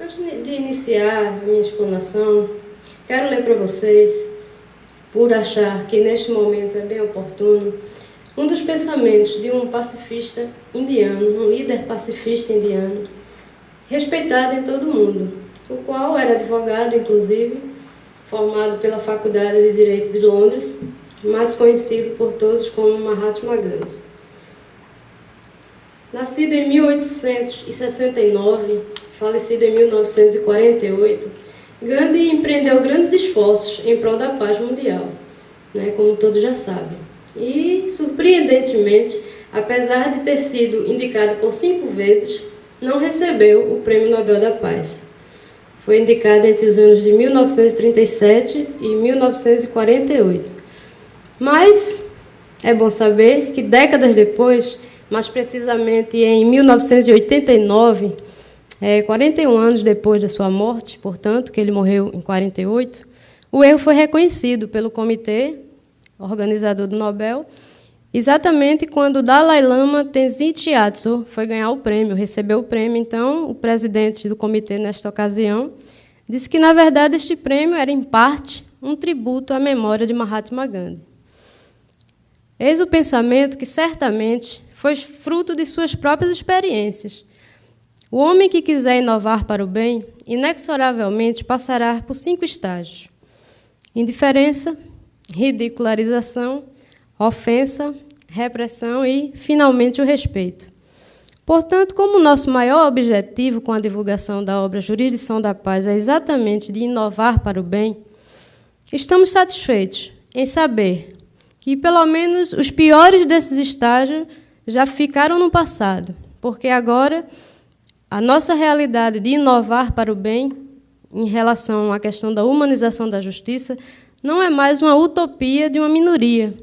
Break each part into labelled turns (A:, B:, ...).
A: Antes de iniciar a minha explanação, quero ler para vocês, por achar que neste momento é bem oportuno, um dos pensamentos de um pacifista indiano, um líder pacifista indiano, respeitado em todo o mundo, o qual era advogado, inclusive, formado pela Faculdade de Direito de Londres, mais conhecido por todos como Mahatma Gandhi. Nascido em 1869, falecido em 1948, Gandhi empreendeu grandes esforços em prol da paz mundial, como todos já sabem. E, surpreendentemente, apesar de ter sido indicado por 5 vezes, não recebeu o Prêmio Nobel da Paz. Foi indicado entre os anos de 1937 e 1948. Mas é bom saber que décadas depois, mais precisamente em 1989, 41 anos depois da sua morte, portanto, que ele morreu em 48, o erro foi reconhecido pelo comitê organizador do Nobel, exatamente quando o Dalai Lama Tenzin Gyatso foi ganhar o prêmio, recebeu o prêmio. Então, o presidente do comitê, nesta ocasião, disse que, na verdade, este prêmio era, em parte, um tributo à memória de Mahatma Gandhi. Eis o pensamento que, certamente, foi fruto de suas próprias experiências. O homem que quiser inovar para o bem, inexoravelmente passará por 5 estágios: indiferença, ridicularização, ofensa, repressão e, finalmente, o respeito. Portanto, como nosso maior objetivo com a divulgação da obra Jurisdição da Paz é exatamente de inovar para o bem, estamos satisfeitos em saber que, pelo menos, os piores desses estágios já ficaram no passado, porque agora a nossa realidade de inovar para o bem, em relação à questão da humanização da justiça, não é mais uma utopia de uma minoria.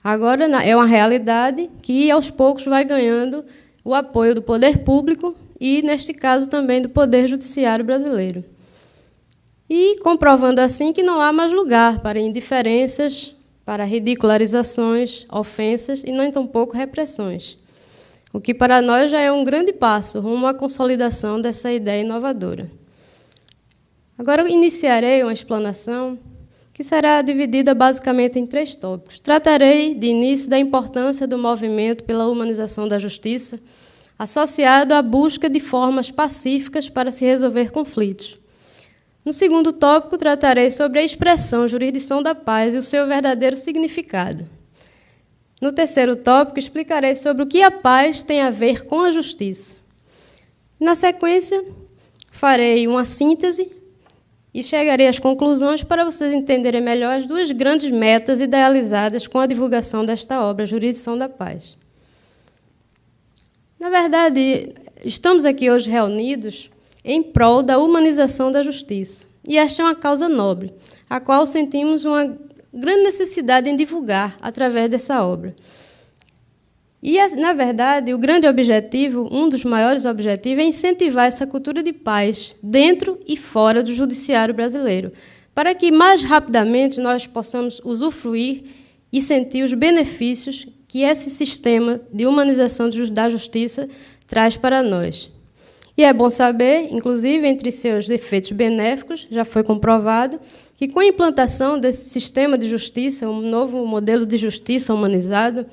A: Agora é uma realidade que, aos poucos, vai ganhando o apoio do poder público e, neste caso, também do Poder Judiciário brasileiro. E comprovando assim que não há mais lugar para indiferenças, para ridicularizações, ofensas e nem tampouco repressões, o que para nós já é um grande passo rumo à consolidação dessa ideia inovadora. Agora eu iniciarei uma explanação que será dividida basicamente em 3 tópicos. Tratarei, de início, da importância do movimento pela humanização da justiça, associado à busca de formas pacíficas para se resolver conflitos. No segundo tópico, tratarei sobre a expressão jurisdição da paz e o seu verdadeiro significado. No terceiro tópico, explicarei sobre o que a paz tem a ver com a justiça. Na sequência, farei uma síntese e chegarei às conclusões para vocês entenderem melhor as 2 grandes metas idealizadas com a divulgação desta obra, Jurisdição da Paz. Na verdade, estamos aqui hoje reunidos em prol da humanização da justiça. E esta é uma causa nobre, a qual sentimos uma grande necessidade em divulgar através dessa obra. E, na verdade, o grande objetivo, um dos maiores objetivos, é incentivar essa cultura de paz dentro e fora do judiciário brasileiro, para que mais rapidamente nós possamos usufruir e sentir os benefícios que esse sistema de humanização da justiça traz para nós. E é bom saber, inclusive, entre seus efeitos benéficos, já foi comprovado, que com a implantação desse sistema de justiça, um novo modelo de justiça humanizado,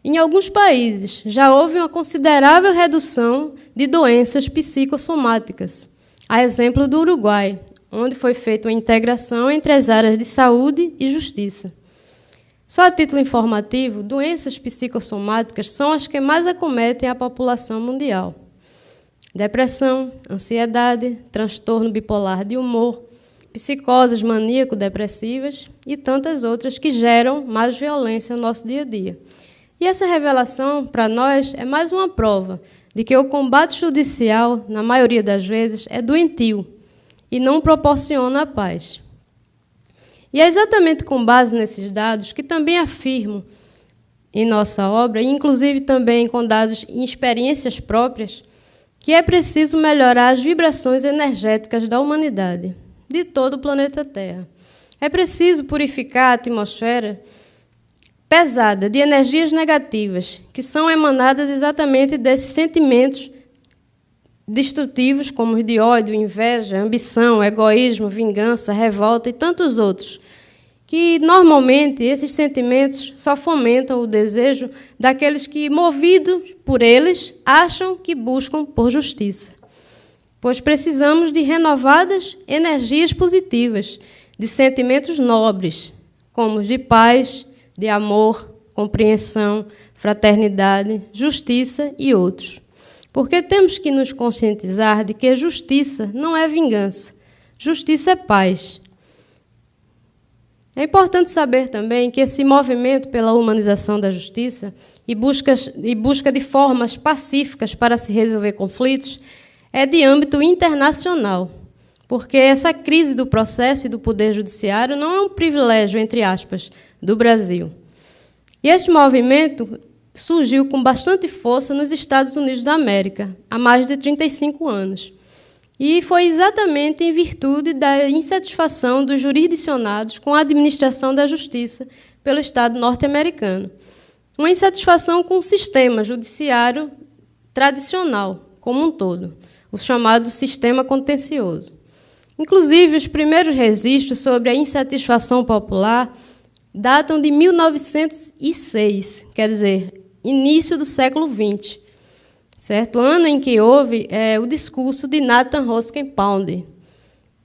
A: em alguns países já houve uma considerável redução de doenças psicossomáticas, a exemplo do Uruguai, onde foi feita uma integração entre as áreas de saúde e justiça. Só a título informativo, doenças psicossomáticas são as que mais acometem a população mundial: depressão, ansiedade, transtorno bipolar de humor, psicoses maníaco-depressivas e tantas outras que geram mais violência no nosso dia a dia. E essa revelação, para nós, é mais uma prova de que o combate judicial, na maioria das vezes, é doentio e não proporciona a paz. E é exatamente com base nesses dados que também afirmo em nossa obra, e inclusive também com dados em experiências próprias, que é preciso melhorar as vibrações energéticas da humanidade, de todo o planeta Terra. É preciso purificar a atmosfera pesada de energias negativas, que são emanadas exatamente desses sentimentos destrutivos como os de ódio, inveja, ambição, egoísmo, vingança, revolta e tantos outros, que normalmente esses sentimentos só fomentam o desejo daqueles que, movidos por eles, acham que buscam por justiça. Pois precisamos de renovadas energias positivas, de sentimentos nobres, como os de paz, de amor, compreensão, fraternidade, justiça e outros. Porque temos que nos conscientizar de que a justiça não é vingança, justiça é paz. É importante saber também que esse movimento pela humanização da justiça e busca de formas pacíficas para se resolver conflitos é de âmbito internacional, porque essa crise do processo e do poder judiciário não é um privilégio, entre aspas, do Brasil. E este movimento surgiu com bastante força nos Estados Unidos da América, há mais de 35 anos. E foi exatamente em virtude da insatisfação dos jurisdicionados com a administração da justiça pelo Estado norte-americano. Uma insatisfação com o sistema judiciário tradicional, como um todo, o chamado sistema contencioso. Inclusive, os primeiros registros sobre a insatisfação popular datam de 1906, quer dizer, início do século XX, certo? Ano em que houve o discurso de Nathan Hosken-Pound,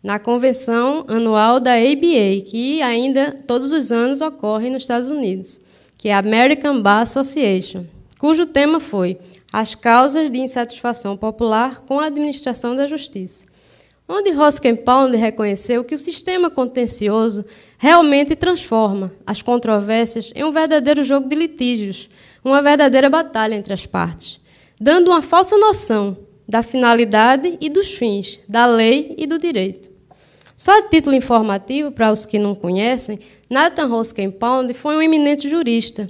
A: na convenção anual da ABA, que ainda todos os anos ocorre nos Estados Unidos, que é a American Bar Association, cujo tema foi as causas de insatisfação popular com a administração da justiça, onde Hosken-Pound reconheceu que o sistema contencioso realmente transforma as controvérsias em um verdadeiro jogo de litígios, uma verdadeira batalha entre as partes, dando uma falsa noção da finalidade e dos fins, da lei e do direito. Só a título informativo, para os que não conhecem, Nathan Hosken-Pound foi um eminente jurista.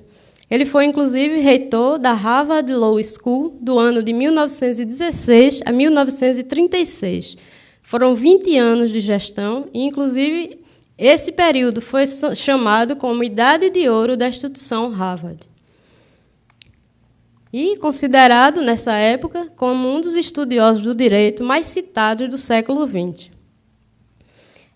A: Ele foi, inclusive, reitor da Harvard Law School do ano de 1916 a 1936. Foram 20 anos de gestão e, inclusive, esse período foi chamado como Idade de Ouro da instituição Harvard. E considerado, nessa época, como um dos estudiosos do direito mais citados do século XX.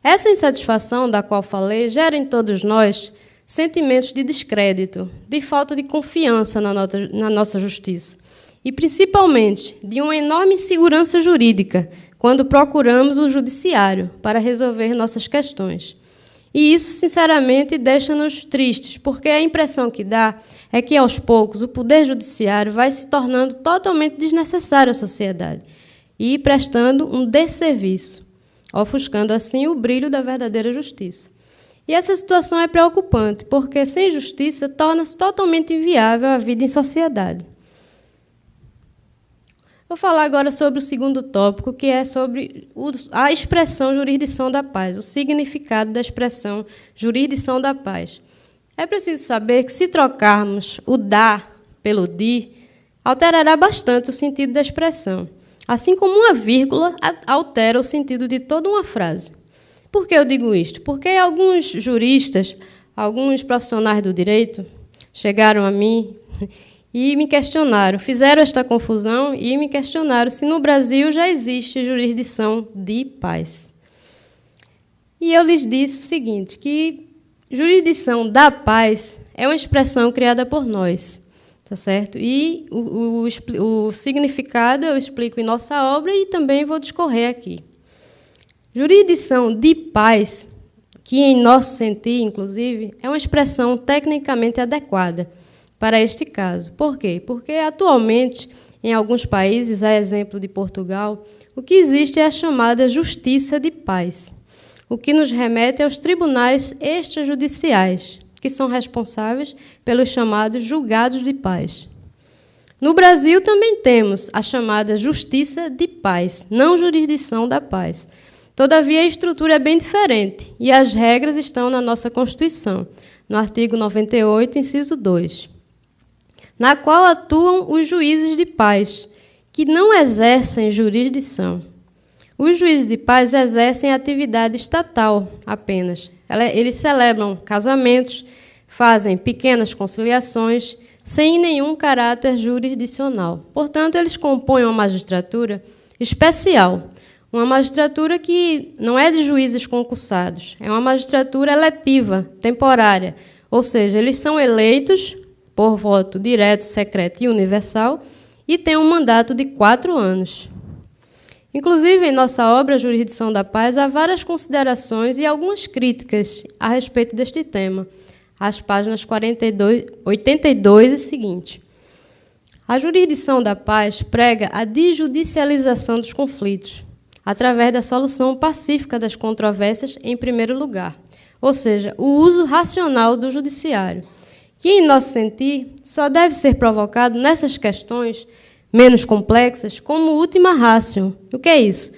A: Essa insatisfação da qual falei gera em todos nós sentimentos de descrédito, de falta de confiança na nossa justiça e, principalmente, de uma enorme insegurança jurídica quando procuramos o judiciário para resolver nossas questões. E isso, sinceramente, deixa-nos tristes, porque a impressão que dá é que, aos poucos, o poder judiciário vai se tornando totalmente desnecessário à sociedade e prestando um desserviço, ofuscando, assim, o brilho da verdadeira justiça. E essa situação é preocupante, porque, sem justiça, torna-se totalmente inviável a vida em sociedade. Vou falar agora sobre o segundo tópico, que é sobre a expressão jurisdição da paz, o significado da expressão jurisdição da paz. É preciso saber que, se trocarmos o da pelo de, alterará bastante o sentido da expressão, assim como uma vírgula altera o sentido de toda uma frase. Por que eu digo isto? Porque alguns juristas, alguns profissionais do direito, chegaram a mim e me questionaram, fizeram esta confusão e me questionaram se no Brasil já existe jurisdição de paz. E eu lhes disse o seguinte, que jurisdição da paz é uma expressão criada por nós, tá certo? E o significado eu explico em nossa obra e também vou discorrer aqui. Jurisdição de paz, que em nosso sentir, inclusive, é uma expressão tecnicamente adequada para este caso. Por quê? Porque, atualmente, em alguns países, a exemplo de Portugal, o que existe é a chamada justiça de paz, o que nos remete aos tribunais extrajudiciais, que são responsáveis pelos chamados julgados de paz. No Brasil, também temos a chamada justiça de paz, não jurisdição da paz. Todavia, a estrutura é bem diferente e as regras estão na nossa Constituição, no artigo 98, inciso 2, na qual atuam os juízes de paz, que não exercem jurisdição. Os juízes de paz exercem atividade estatal apenas. Eles celebram casamentos, fazem pequenas conciliações, sem nenhum caráter jurisdicional. Portanto, eles compõem uma magistratura especial, uma magistratura que não é de juízes concursados, é uma magistratura eletiva, temporária, ou seja, eles são eleitos por voto direto, secreto e universal e têm um mandato de 4 anos. Inclusive, em nossa obra Jurisdição da Paz, há várias considerações e algumas críticas a respeito deste tema, às páginas 82 e seguinte. A Jurisdição da Paz prega a desjudicialização dos conflitos, através da solução pacífica das controvérsias em primeiro lugar, ou seja, o uso racional do judiciário, que, em nosso sentir, só deve ser provocado nessas questões menos complexas como última ratio. O que é isso?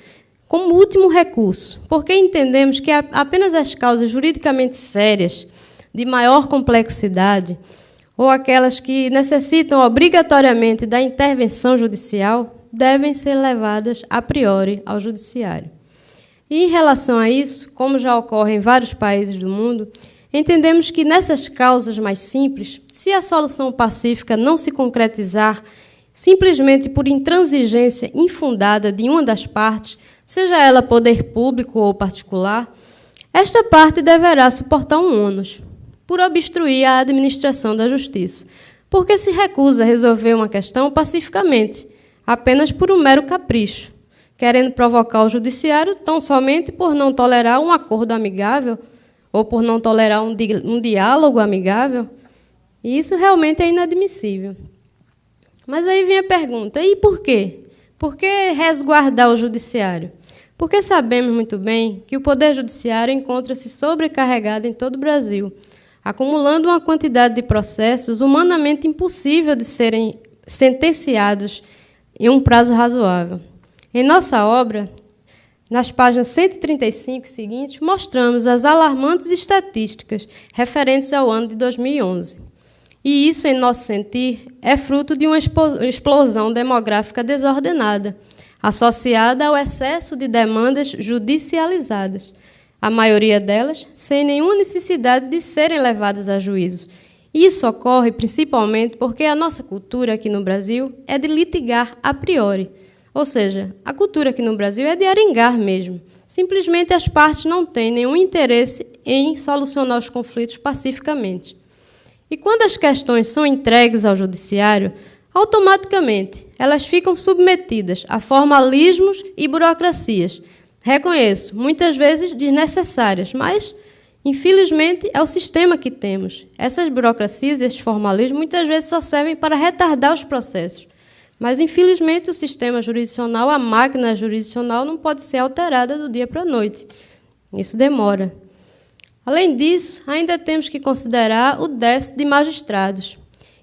A: Como último recurso, porque entendemos que apenas as causas juridicamente sérias, de maior complexidade, ou aquelas que necessitam obrigatoriamente da intervenção judicial, devem ser levadas a priori ao judiciário. E, em relação a isso, como já ocorre em vários países do mundo, entendemos que nessas causas mais simples, se a solução pacífica não se concretizar simplesmente por intransigência infundada de uma das partes, seja ela poder público ou particular, esta parte deverá suportar um ônus por obstruir a administração da justiça, porque se recusa a resolver uma questão pacificamente, apenas por um mero capricho, querendo provocar o judiciário tão somente por não tolerar um acordo amigável ou por não tolerar um diálogo amigável. E isso realmente é inadmissível. Mas aí vem a pergunta, e por quê? Por que resguardar o judiciário? Porque sabemos muito bem que o Poder Judiciário encontra-se sobrecarregado em todo o Brasil, acumulando uma quantidade de processos humanamente impossível de serem sentenciados em um prazo razoável. Em nossa obra, nas páginas 135 e seguintes, mostramos as alarmantes estatísticas referentes ao ano de 2011. E isso, em nosso sentir, é fruto de uma explosão demográfica desordenada, associada ao excesso de demandas judicializadas, a maioria delas sem nenhuma necessidade de serem levadas a juízo. Isso ocorre principalmente porque a nossa cultura aqui no Brasil é de litigar a priori, ou seja, a cultura aqui no Brasil é de arengar mesmo. Simplesmente as partes não têm nenhum interesse em solucionar os conflitos pacificamente. E quando as questões são entregues ao judiciário, automaticamente elas ficam submetidas a formalismos e burocracias. Reconheço, muitas vezes desnecessárias, mas, infelizmente, é o sistema que temos. Essas burocracias, esses formalismos, muitas vezes só servem para retardar os processos. Mas, infelizmente, o sistema jurisdicional, a máquina jurisdicional, não pode ser alterada do dia para a noite. Isso demora. Além disso, ainda temos que considerar o déficit de magistrados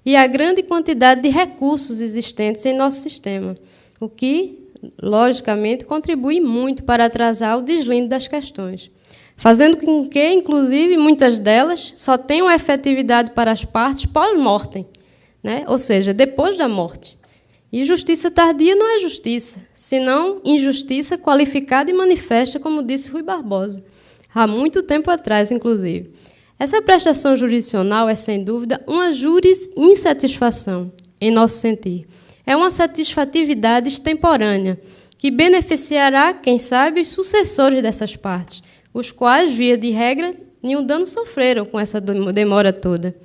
A: e a grande quantidade de recursos existentes em nosso sistema, o que, logicamente, contribui muito para atrasar o deslinde das questões, fazendo com que, inclusive, muitas delas só tenham efetividade para as partes pós-mortem, né? Ou seja, depois da morte. E justiça tardia não é justiça, senão injustiça qualificada e manifesta, como disse Rui Barbosa, há muito tempo atrás, inclusive. Essa prestação jurisdicional é, sem dúvida, uma juris-insatisfação, em nosso sentir. É uma satisfatividade extemporânea, que beneficiará, quem sabe, os sucessores dessas partes, os quais, via de regra, nenhum dano sofreram com essa demora toda.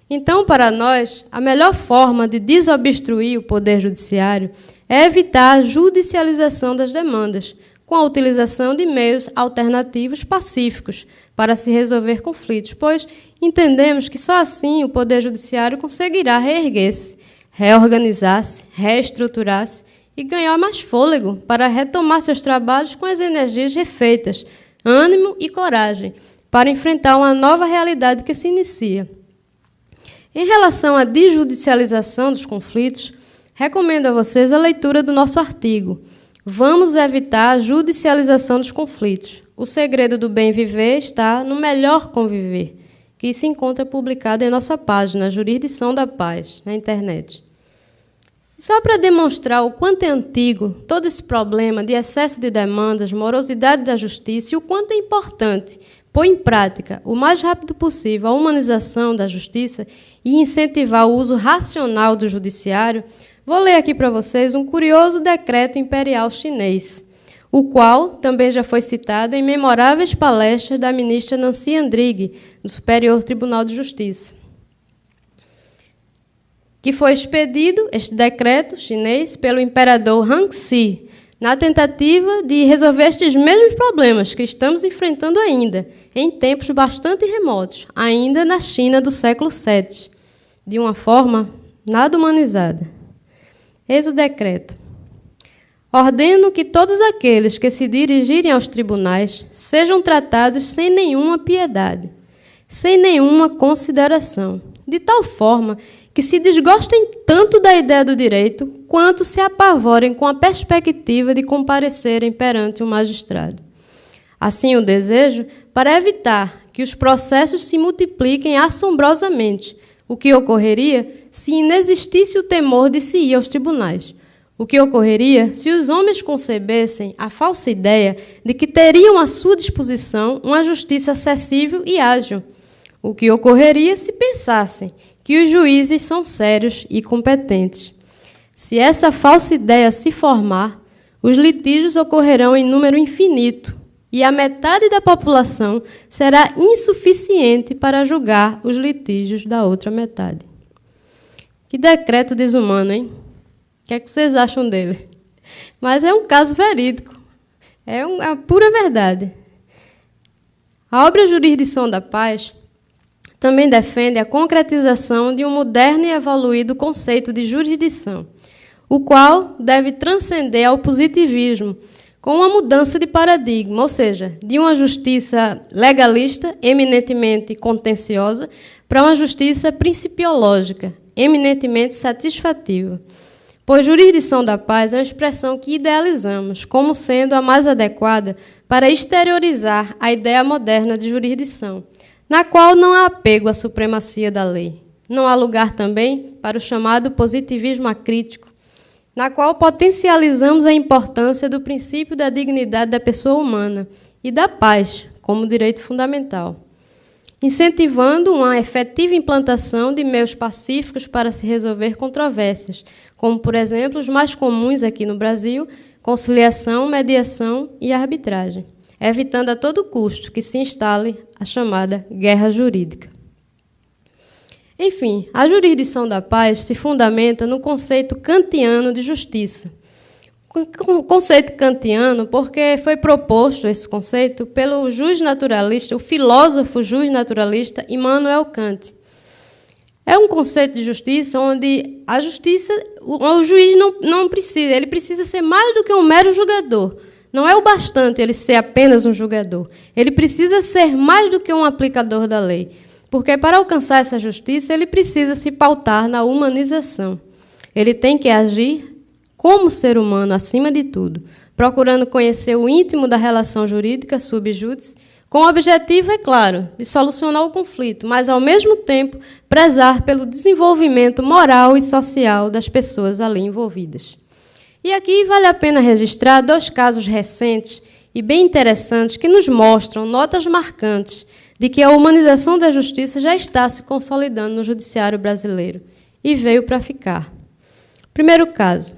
A: Então, para nós, a melhor forma de desobstruir o Poder Judiciário é evitar a judicialização das demandas, com a utilização de meios alternativos pacíficos para se resolver conflitos, pois entendemos que só assim o Poder Judiciário conseguirá reerguer-se, reorganizar-se, reestruturar-se e ganhar mais fôlego para retomar seus trabalhos com as energias refeitas, ânimo e coragem, para enfrentar uma nova realidade que se inicia. Em relação à desjudicialização dos conflitos, recomendo a vocês a leitura do nosso artigo Vamos evitar a judicialização dos conflitos. O segredo do bem viver está no melhor conviver, que se encontra publicado em nossa página Jurisdição da Paz, na internet. Só para demonstrar o quanto é antigo todo esse problema de excesso de demandas, morosidade da justiça e o quanto é importante pôr em prática o mais rápido possível a humanização da justiça e incentivar o uso racional do judiciário, vou ler aqui para vocês um curioso decreto imperial chinês, o qual também já foi citado em memoráveis palestras da ministra Nancy Andrighi, do Superior Tribunal de Justiça, que foi expedido, este decreto chinês, pelo imperador Hangxi, na tentativa de resolver estes mesmos problemas que estamos enfrentando ainda, em tempos bastante remotos, ainda na China do século VII, de uma forma nada humanizada. Eis o decreto. Ordeno que todos aqueles que se dirigirem aos tribunais sejam tratados sem nenhuma piedade, sem nenhuma consideração, de tal forma que se desgostem tanto da ideia do direito, quanto se apavorem com a perspectiva de comparecerem perante um magistrado. Assim o desejo, para evitar que os processos se multipliquem assombrosamente, o que ocorreria se inexistisse o temor de se ir aos tribunais. O que ocorreria se os homens concebessem a falsa ideia de que teriam à sua disposição uma justiça acessível e ágil. O que ocorreria se pensassem que os juízes são sérios e competentes. Se essa falsa ideia se formar, os litígios ocorrerão em número infinito e a metade da população será insuficiente para julgar os litígios da outra metade. Que decreto desumano, hein? O que é que vocês acham dele? Mas é um caso verídico. É a pura verdade. A obra Jurisdição da Paz também defende a concretização de um moderno e evoluído conceito de jurisdição, o qual deve transcender ao positivismo, com uma mudança de paradigma, ou seja, de uma justiça legalista, eminentemente contenciosa, para uma justiça principiológica, eminentemente satisfativa. Pois jurisdição da paz é uma expressão que idealizamos como sendo a mais adequada para exteriorizar a ideia moderna de jurisdição, na qual não há apego à supremacia da lei. Não há lugar também para o chamado positivismo acrítico, na qual potencializamos a importância do princípio da dignidade da pessoa humana e da paz como direito fundamental, incentivando uma efetiva implantação de meios pacíficos para se resolver controvérsias, como, por exemplo, os mais comuns aqui no Brasil, conciliação, mediação e arbitragem, evitando a todo custo que se instale a chamada guerra jurídica. Enfim, a jurisdição da paz se fundamenta no conceito kantiano de justiça. O conceito kantiano, porque foi proposto esse conceito pelo justnaturalista, o filósofo justnaturalista Immanuel Kant. É um conceito de justiça onde a justiça, o juiz não precisa, ele precisa ser mais do que um mero julgador. Não é o bastante ele ser apenas um julgador. Ele precisa ser mais do que um aplicador da lei. Porque para alcançar essa justiça, ele precisa se pautar na humanização. Ele tem que agir como ser humano, acima de tudo, procurando conhecer o íntimo da relação jurídica sub judice, com o objetivo, é claro, de solucionar o conflito, mas, ao mesmo tempo, prezar pelo desenvolvimento moral e social das pessoas ali envolvidas. E aqui vale a pena registrar 2 casos recentes e bem interessantes que nos mostram notas marcantes de que a humanização da justiça já está se consolidando no judiciário brasileiro e veio para ficar. Primeiro caso.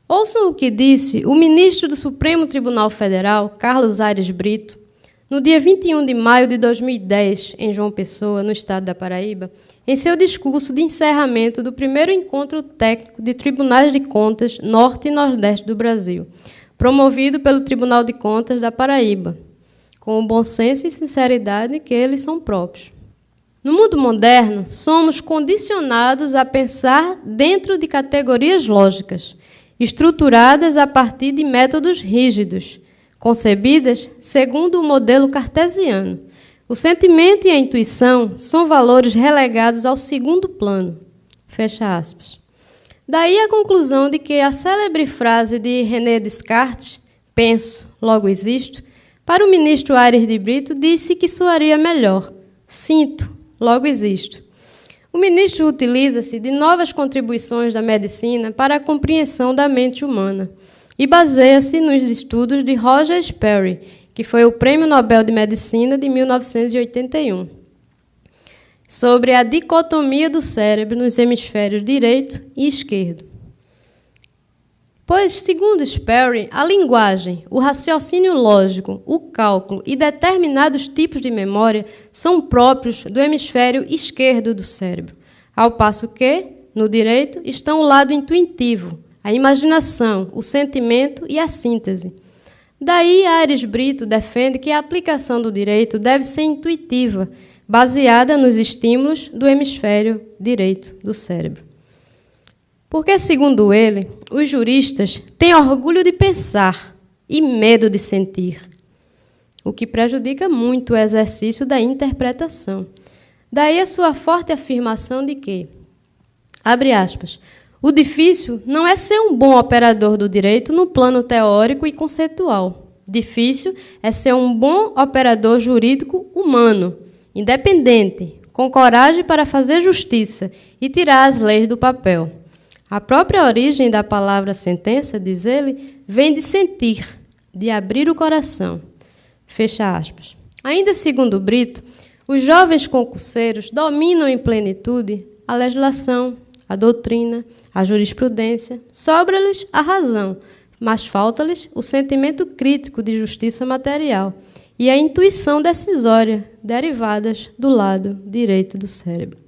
A: Ouçam o que disse o ministro do Supremo Tribunal Federal, Carlos Aires Brito, no dia 21 de maio de 2010, em João Pessoa, no estado da Paraíba, em seu discurso de encerramento do primeiro encontro técnico de tribunais de contas norte e nordeste do Brasil, promovido pelo Tribunal de Contas da Paraíba, com o bom senso e sinceridade que eles são próprios. No mundo moderno, somos condicionados a pensar dentro de categorias lógicas, estruturadas a partir de métodos rígidos, concebidas segundo o modelo cartesiano. O sentimento e a intuição são valores relegados ao segundo plano. Fecha aspas. Daí a conclusão de que a célebre frase de René Descartes, penso, logo existo, para o ministro Aires de Brito, disse que soaria melhor, sinto, logo existo. O ministro utiliza-se de novas contribuições da medicina para a compreensão da mente humana e baseia-se nos estudos de Roger Sperry, que foi o Prêmio Nobel de Medicina de 1981, sobre a dicotomia do cérebro nos hemisférios direito e esquerdo. Pois, segundo Sperry, a linguagem, o raciocínio lógico, o cálculo e determinados tipos de memória são próprios do hemisfério esquerdo do cérebro, ao passo que, no direito, estão o lado intuitivo, a imaginação, o sentimento e a síntese. Daí, Aires Brito defende que a aplicação do direito deve ser intuitiva, baseada nos estímulos do hemisfério direito do cérebro. Porque, segundo ele, os juristas têm orgulho de pensar e medo de sentir, o que prejudica muito o exercício da interpretação. Daí a sua forte afirmação de que, abre aspas, o difícil não é ser um bom operador do direito no plano teórico e conceitual. Difícil é ser um bom operador jurídico humano, independente, com coragem para fazer justiça e tirar as leis do papel. A própria origem da palavra sentença, diz ele, vem de sentir, de abrir o coração. Fecha aspas. Ainda segundo Brito, os jovens concurseiros dominam em plenitude a legislação, a doutrina, a jurisprudência, sobra-lhes a razão, mas falta-lhes o sentimento crítico de justiça material e a intuição decisória, derivadas do lado direito do cérebro.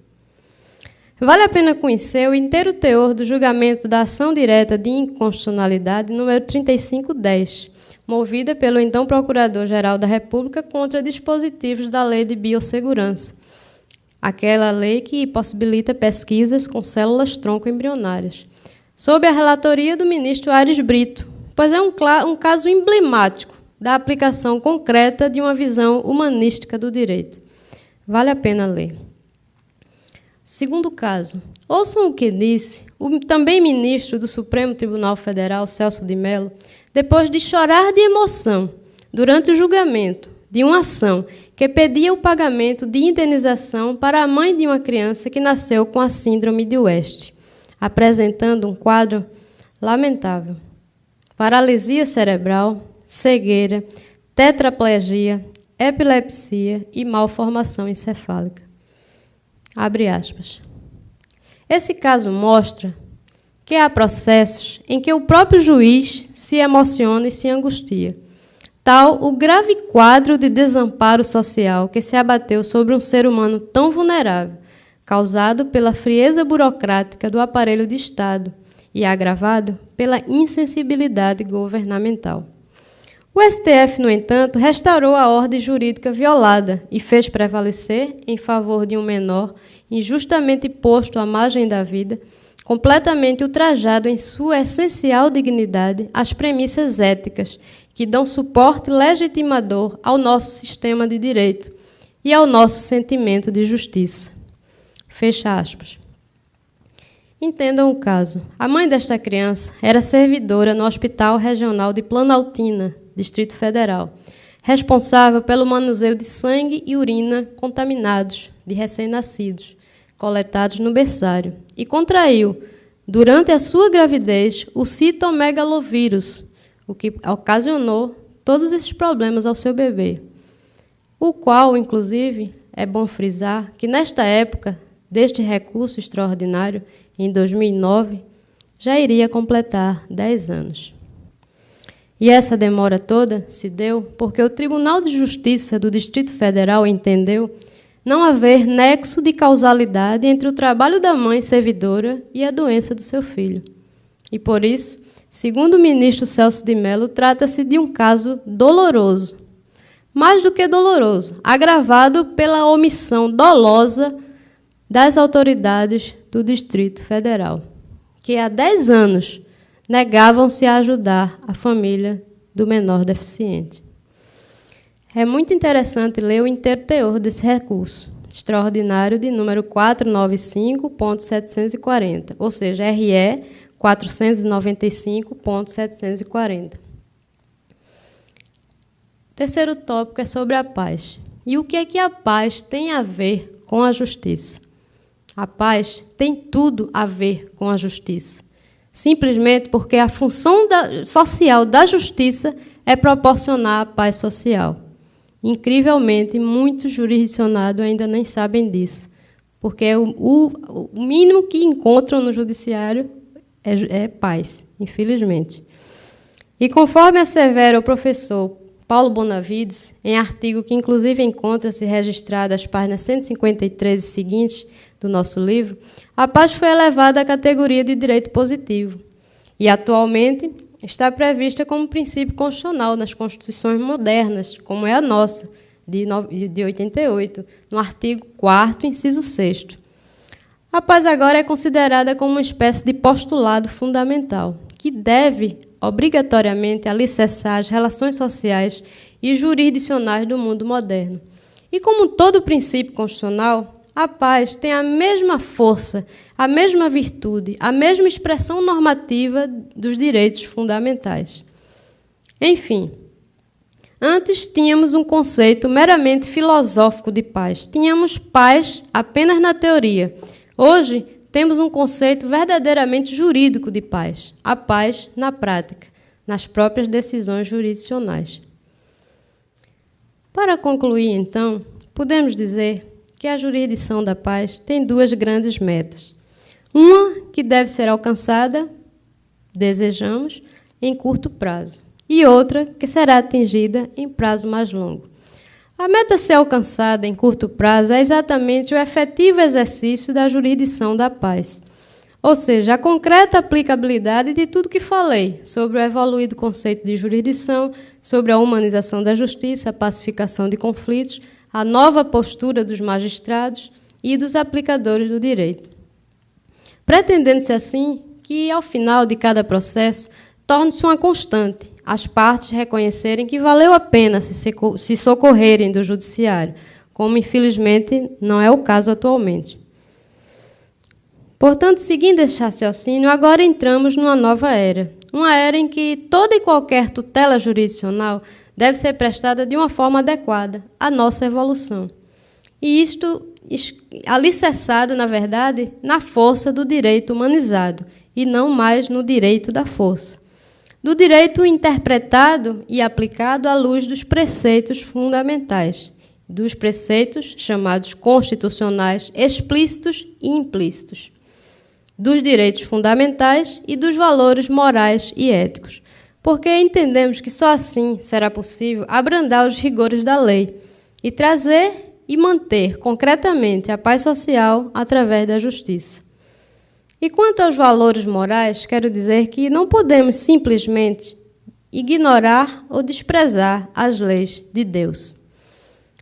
A: Vale a pena conhecer o inteiro teor do julgamento da ação direta de inconstitucionalidade número 3510, movida pelo então Procurador-Geral da República contra dispositivos da Lei de Biossegurança, aquela lei que possibilita pesquisas com células-tronco embrionárias, sob a relatoria do ministro Aires Brito, pois é um caso emblemático da aplicação concreta de uma visão humanística do direito. Vale a pena ler. Segundo caso, ouçam o que disse o também ministro do Supremo Tribunal Federal, Celso de Mello, depois de chorar de emoção durante o julgamento de uma ação que pedia o pagamento de indenização para a mãe de uma criança que nasceu com a síndrome de West, apresentando um quadro lamentável: paralisia cerebral, cegueira, tetraplegia, epilepsia e malformação encefálica. Abre aspas. Esse caso mostra que há processos em que o próprio juiz se emociona e se angustia. Tal o grave quadro de desamparo social que se abateu sobre um ser humano tão vulnerável, causado pela frieza burocrática do aparelho de Estado e agravado pela insensibilidade governamental. O STF, no entanto, restaurou a ordem jurídica violada e fez prevalecer, em favor de um menor injustamente posto à margem da vida, completamente ultrajado em sua essencial dignidade, as premissas éticas que dão suporte legitimador ao nosso sistema de direito e ao nosso sentimento de justiça. Fecha aspas. Entendam o caso. A mãe desta criança era servidora no Hospital Regional de Planaltina, Distrito Federal, responsável pelo manuseio de sangue e urina contaminados de recém-nascidos, coletados no berçário, e contraiu, durante a sua gravidez, o citomegalovírus, o que ocasionou todos esses problemas ao seu bebê, o qual, inclusive, é bom frisar que, nesta época deste recurso extraordinário, em 2009, já iria completar 10 anos. E essa demora toda se deu porque o Tribunal de Justiça do Distrito Federal entendeu não haver nexo de causalidade entre o trabalho da mãe servidora e a doença do seu filho. E por isso, segundo o ministro Celso de Mello, trata-se de um caso doloroso, mais do que doloroso, agravado pela omissão dolosa das autoridades do Distrito Federal, que há 10 anos negavam-se a ajudar a família do menor deficiente. É muito interessante ler o inteiro teor desse recurso extraordinário de número 495.740, ou seja, RE 495.740. Terceiro tópico é sobre a paz. E o que é que a paz tem a ver com a justiça? A paz tem tudo a ver com a justiça. Simplesmente porque a função social da justiça é proporcionar a paz social. Incrivelmente, muitos jurisdicionados ainda nem sabem disso, porque o mínimo que encontram no judiciário é paz. infelizmente. E conforme assevera o professor Paulo Bonavides, em artigo que inclusive encontra-se registrado às páginas 153 e seguintes do nosso livro, a paz foi elevada à categoria de direito positivo e, atualmente, está prevista como princípio constitucional nas constituições modernas, como é a nossa, de 88, no artigo 4º, inciso 6º. A paz agora é considerada como uma espécie de postulado fundamental, que deve, obrigatoriamente, alicerçar as relações sociais e jurisdicionais do mundo moderno. E como todo princípio constitucional, a paz tem a mesma força, a mesma virtude, a mesma expressão normativa dos direitos fundamentais. Enfim, antes tínhamos um conceito meramente filosófico de paz. Tínhamos paz apenas na teoria. Hoje, temos um conceito verdadeiramente jurídico de paz, a paz na prática, nas próprias decisões jurisdicionais. Para concluir, então, podemos dizer que a jurisdição da paz tem duas grandes metas. Uma que deve ser alcançada, desejamos, em curto prazo, e outra que será atingida em prazo mais longo. A meta a ser alcançada em curto prazo é exatamente o efetivo exercício da jurisdição da paz, ou seja, a concreta aplicabilidade de tudo que falei sobre o evoluído conceito de jurisdição, sobre a humanização da justiça, a pacificação de conflitos, a nova postura dos magistrados e dos aplicadores do direito. Pretendendo-se assim que, ao final de cada processo, torne-se uma constante as partes reconhecerem que valeu a pena se socorrerem do judiciário, como infelizmente não é o caso atualmente. Portanto, seguindo esse raciocínio, agora entramos numa nova era, uma era em que toda e qualquer tutela jurisdicional deve ser prestada de uma forma adequada à nossa evolução. E isto alicerçado, na verdade, na força do direito humanizado, e não mais no direito da força. Do direito interpretado e aplicado à luz dos preceitos fundamentais, dos preceitos chamados constitucionais explícitos e implícitos, dos direitos fundamentais e dos valores morais e éticos, porque entendemos que só assim será possível abrandar os rigores da lei e trazer e manter concretamente a paz social através da justiça. E quanto aos valores morais, quero dizer que não podemos simplesmente ignorar ou desprezar as leis de Deus.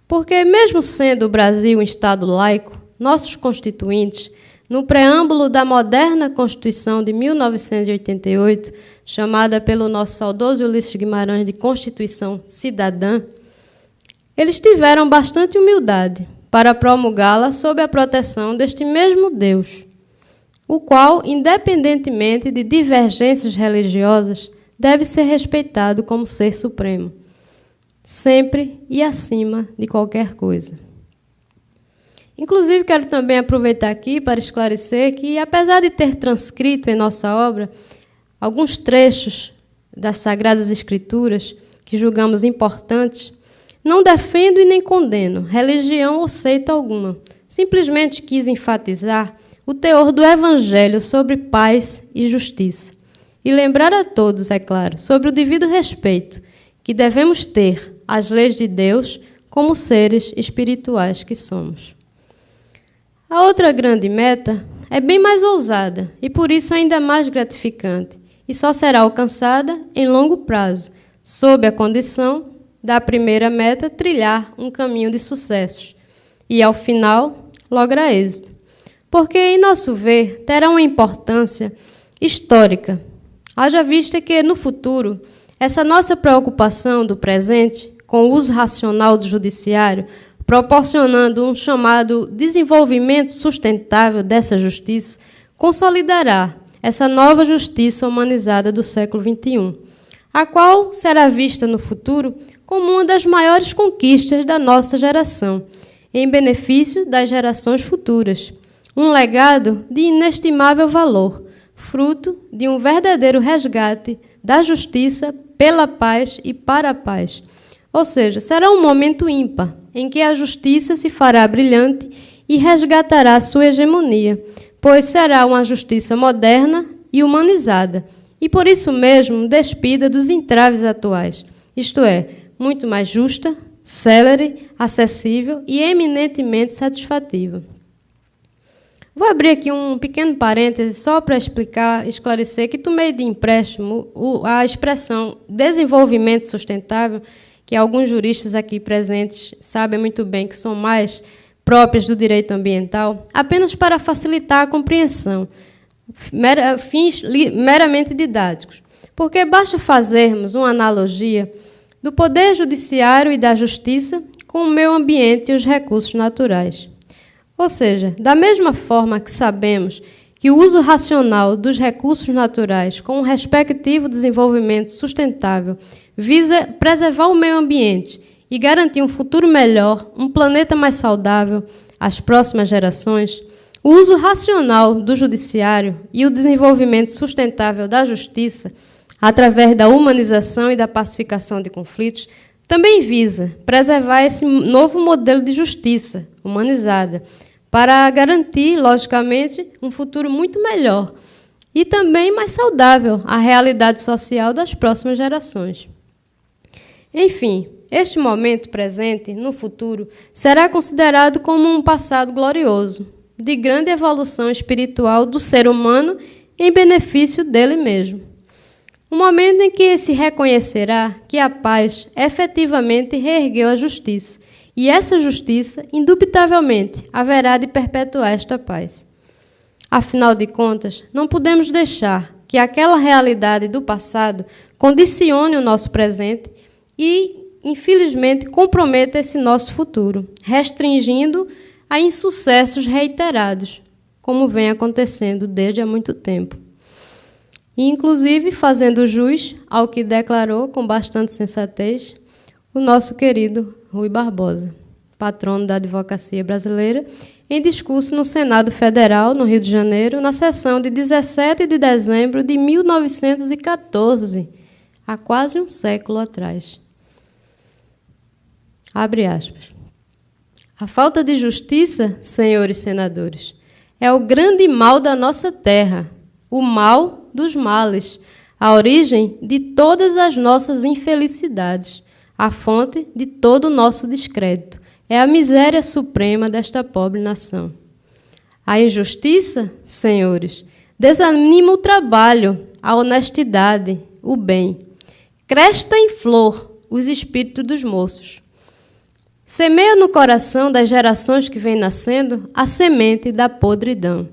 A: Porque, mesmo sendo o Brasil um Estado laico, nossos constituintes, no preâmbulo da moderna Constituição de 1988, chamada pelo nosso saudoso Ulisses Guimarães de Constituição Cidadã, eles tiveram bastante humildade para promulgá-la sob a proteção deste mesmo Deus, o qual, independentemente de divergências religiosas, deve ser respeitado como ser supremo, sempre e acima de qualquer coisa. Inclusive, quero também aproveitar aqui para esclarecer que, apesar de ter transcrito em nossa obra alguns trechos das Sagradas Escrituras que julgamos importantes, não defendo e nem condeno religião ou seita alguma. Simplesmente quis enfatizar o teor do Evangelho sobre paz e justiça. E lembrar a todos, é claro, sobre o devido respeito que devemos ter às leis de Deus como seres espirituais que somos. A outra grande meta é bem mais ousada e, por isso, ainda mais gratificante, e só será alcançada em longo prazo, sob a condição da primeira meta trilhar um caminho de sucessos e, ao final, lograr êxito. Porque, em nosso ver, terá uma importância histórica, haja vista que, no futuro, essa nossa preocupação do presente, com o uso racional do judiciário, proporcionando um chamado desenvolvimento sustentável dessa justiça, consolidará essa nova justiça humanizada do século XXI, a qual será vista no futuro como uma das maiores conquistas da nossa geração, em benefício das gerações futuras. Um legado de inestimável valor, fruto de um verdadeiro resgate da justiça pela paz e para a paz. Ou seja, será um momento ímpar, em que a justiça se fará brilhante e resgatará sua hegemonia, pois será uma justiça moderna e humanizada, e, por isso mesmo, despida dos entraves atuais, isto é, muito mais justa, célere, acessível e eminentemente satisfativa. Vou abrir aqui um pequeno parêntese só para esclarecer que tomei de empréstimo a expressão desenvolvimento sustentável, que alguns juristas aqui presentes sabem muito bem que são mais próprias do direito ambiental, apenas para facilitar a compreensão, fins meramente didáticos. Porque basta fazermos uma analogia do poder judiciário e da justiça com o meio ambiente e os recursos naturais. Ou seja, da mesma forma que sabemos que o uso racional dos recursos naturais com o respectivo desenvolvimento sustentável visa preservar o meio ambiente e garantir um futuro melhor, um planeta mais saudável às próximas gerações, o uso racional do judiciário e o desenvolvimento sustentável da justiça, através da humanização e da pacificação de conflitos, também visa preservar esse novo modelo de justiça humanizada, para garantir, logicamente, um futuro muito melhor e também mais saudável à realidade social das próximas gerações. Enfim, este momento presente, no futuro, será considerado como um passado glorioso, de grande evolução espiritual do ser humano em benefício dele mesmo. Um momento em que se reconhecerá que a paz efetivamente reergueu a justiça, e essa justiça, indubitavelmente, haverá de perpetuar esta paz. Afinal de contas, não podemos deixar que aquela realidade do passado condicione o nosso presente e, infelizmente, comprometa esse nosso futuro, restringindo a insucessos reiterados, como vem acontecendo desde há muito tempo. E, inclusive, fazendo jus ao que declarou com bastante sensatez o nosso querido Rui Barbosa, patrono da advocacia brasileira, em discurso no Senado Federal, no Rio de Janeiro, na sessão de 17 de dezembro de 1914, há quase um século atrás. Abre aspas. A falta de justiça, senhores senadores, é o grande mal da nossa terra, o mal dos males, a origem de todas as nossas infelicidades, a fonte de todo o nosso descrédito. É a miséria suprema desta pobre nação. A injustiça, senhores, desanima o trabalho, a honestidade, o bem. Cresta em flor os espíritos dos moços. Semeia no coração das gerações que vêm nascendo a semente da podridão.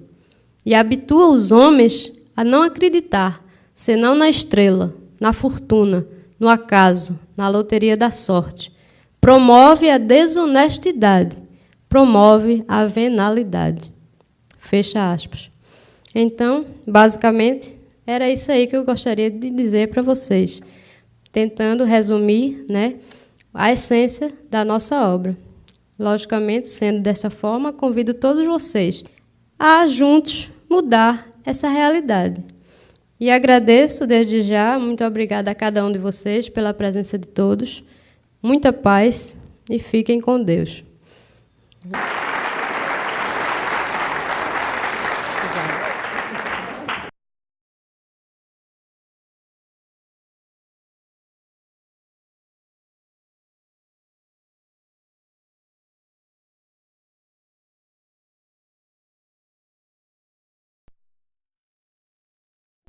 A: E habitua os homens a não acreditar, senão na estrela, na fortuna, no acaso, na loteria da sorte. Promove a desonestidade, promove a venalidade. Fecha aspas. Então, basicamente, era isso aí que eu gostaria de dizer para vocês, tentando resumir, né, a essência da nossa obra. Logicamente, sendo dessa forma, convido todos vocês a, juntos, mudar essa realidade. E agradeço desde já, muito obrigada a cada um de vocês pela presença de todos. Muita paz e fiquem com Deus.